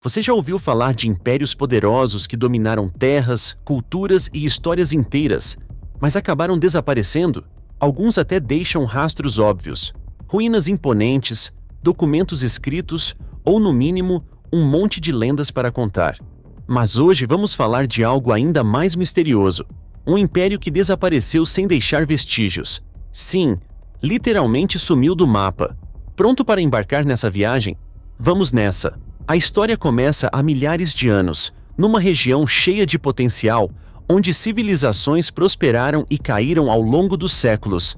Você já ouviu falar de impérios poderosos que dominaram terras, culturas e histórias inteiras, mas acabaram desaparecendo? Alguns até deixam rastros óbvios, ruínas imponentes, documentos escritos ou, no mínimo, um monte de lendas para contar. Mas hoje vamos falar de algo ainda mais misterioso, um império que desapareceu sem deixar vestígios. Sim, literalmente sumiu do mapa. Pronto para embarcar nessa viagem? Vamos nessa! A história começa há milhares de anos, numa região cheia de potencial, onde civilizações prosperaram e caíram ao longo dos séculos.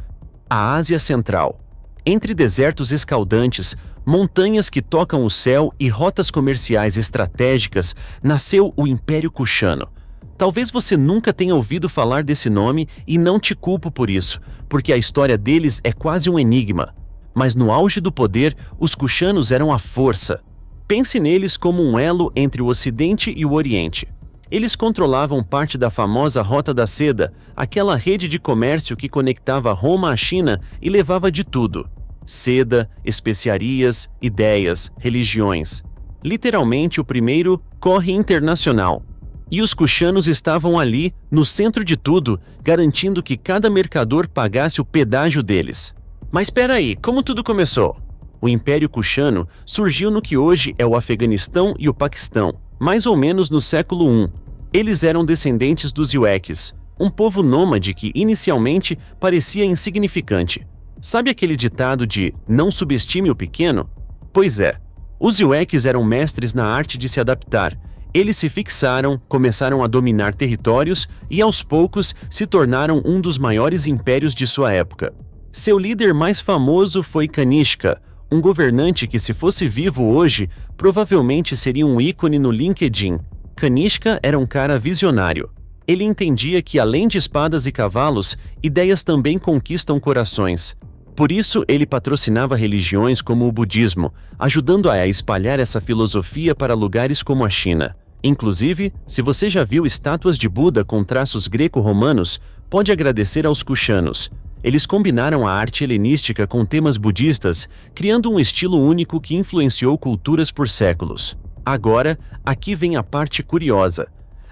A Ásia Central. Entre desertos escaldantes, montanhas que tocam o céu e rotas comerciais estratégicas, nasceu o Império Kushano. Talvez você nunca tenha ouvido falar desse nome e não te culpo por isso, porque a história deles é quase um enigma. Mas no auge do poder, os Kushanos eram a força. Pense neles como um elo entre o Ocidente e o Oriente. Eles controlavam parte da famosa Rota da Seda, aquela rede de comércio que conectava Roma à China e levava de tudo: seda, especiarias, ideias, religiões. Literalmente o primeiro corre internacional. E os Kushanos estavam ali, no centro de tudo, garantindo que cada mercador pagasse o pedágio deles. Mas espera aí, como tudo começou? O Império Kushano surgiu no que hoje é o Afeganistão e o Paquistão, mais ou menos no século I. Eles eram descendentes dos Yueks, um povo nômade que inicialmente parecia insignificante. Sabe aquele ditado de "não subestime o pequeno"? Pois é, os Yueks eram mestres na arte de se adaptar. Eles se fixaram, começaram a dominar territórios e aos poucos se tornaram um dos maiores impérios de sua época. Seu líder mais famoso foi Kanishka, um governante que, se fosse vivo hoje, provavelmente seria um ícone no LinkedIn. Kanishka era um cara visionário. Ele entendia que, além de espadas e cavalos, ideias também conquistam corações. Por isso, ele patrocinava religiões como o budismo, ajudando a espalhar essa filosofia para lugares como a China. Inclusive, se você já viu estátuas de Buda com traços greco-romanos, pode agradecer aos Kushanos. Eles combinaram a arte helenística com temas budistas, criando um estilo único que influenciou culturas por séculos. Agora, aqui vem a parte curiosa.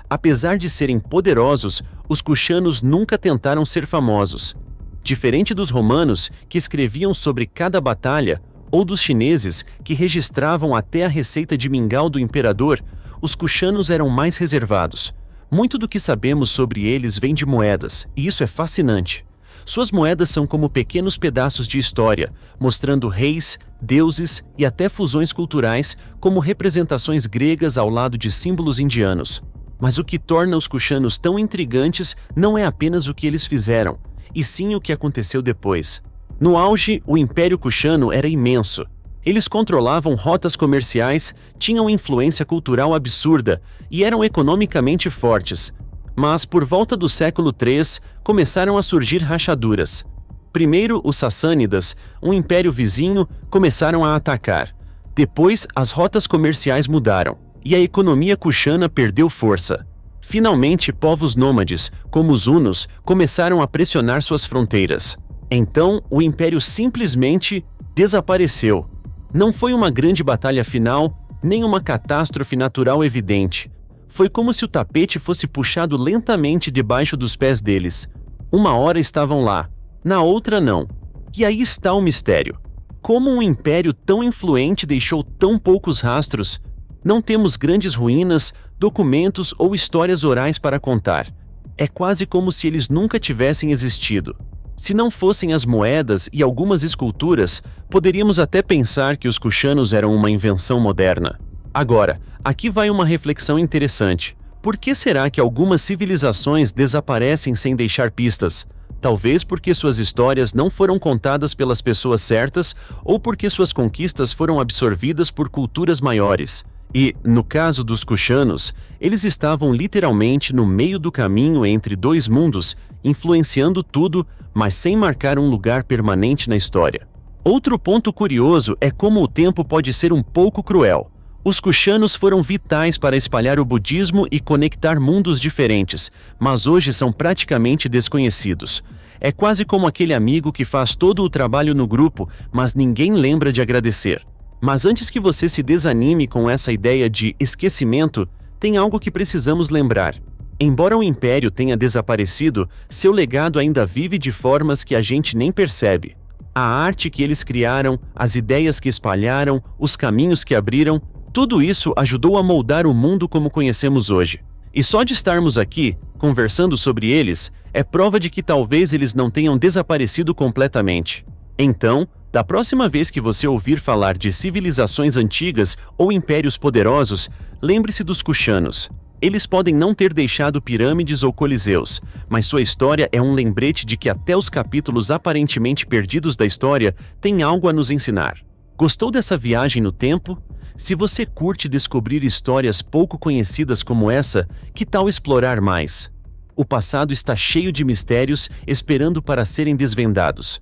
Apesar de serem poderosos, os Kushanos nunca tentaram ser famosos. Diferente dos romanos, que escreviam sobre cada batalha, ou dos chineses, que registravam até a receita de mingau do imperador, os Kushanos eram mais reservados. Muito do que sabemos sobre eles vem de moedas, e isso é fascinante. Suas moedas são como pequenos pedaços de história, mostrando reis, deuses e até fusões culturais, como representações gregas ao lado de símbolos indianos. Mas o que torna os Kushanos tão intrigantes não é apenas o que eles fizeram, e sim o que aconteceu depois. No auge, o Império Kushano era imenso. Eles controlavam rotas comerciais, tinham influência cultural absurda e eram economicamente fortes. Mas, por volta do século III, começaram a surgir rachaduras. Primeiro, os Sassânidas, um império vizinho, começaram a atacar. Depois, as rotas comerciais mudaram, e a economia kushana perdeu força. Finalmente, povos nômades, como os hunos, começaram a pressionar suas fronteiras. Então, o império simplesmente desapareceu. Não foi uma grande batalha final, nem uma catástrofe natural evidente. Foi como se o tapete fosse puxado lentamente debaixo dos pés deles. Uma hora estavam lá, na outra não. E aí está o mistério. Como um império tão influente deixou tão poucos rastros? Não temos grandes ruínas, documentos ou histórias orais para contar. É quase como se eles nunca tivessem existido. Se não fossem as moedas e algumas esculturas, poderíamos até pensar que os Kushanos eram uma invenção moderna. Agora, aqui vai uma reflexão interessante. Por que será que algumas civilizações desaparecem sem deixar pistas? Talvez porque suas histórias não foram contadas pelas pessoas certas ou porque suas conquistas foram absorvidas por culturas maiores. E, no caso dos Kushanos, eles estavam literalmente no meio do caminho entre dois mundos, influenciando tudo, mas sem marcar um lugar permanente na história. Outro ponto curioso é como o tempo pode ser um pouco cruel. Os Kushanos foram vitais para espalhar o budismo e conectar mundos diferentes, mas hoje são praticamente desconhecidos. É quase como aquele amigo que faz todo o trabalho no grupo, mas ninguém lembra de agradecer. Mas antes que você se desanime com essa ideia de esquecimento, tem algo que precisamos lembrar. Embora o Império tenha desaparecido, seu legado ainda vive de formas que a gente nem percebe. A arte que eles criaram, as ideias que espalharam, os caminhos que abriram, tudo isso ajudou a moldar o mundo como conhecemos hoje. E só de estarmos aqui, conversando sobre eles, é prova de que talvez eles não tenham desaparecido completamente. Então, da próxima vez que você ouvir falar de civilizações antigas ou impérios poderosos, lembre-se dos Kushanos. Eles podem não ter deixado pirâmides ou coliseus, mas sua história é um lembrete de que até os capítulos aparentemente perdidos da história têm algo a nos ensinar. Gostou dessa viagem no tempo? Se você curte descobrir histórias pouco conhecidas como essa, que tal explorar mais? O passado está cheio de mistérios esperando para serem desvendados.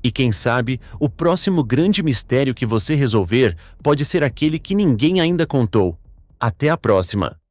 E quem sabe, o próximo grande mistério que você resolver pode ser aquele que ninguém ainda contou. Até a próxima!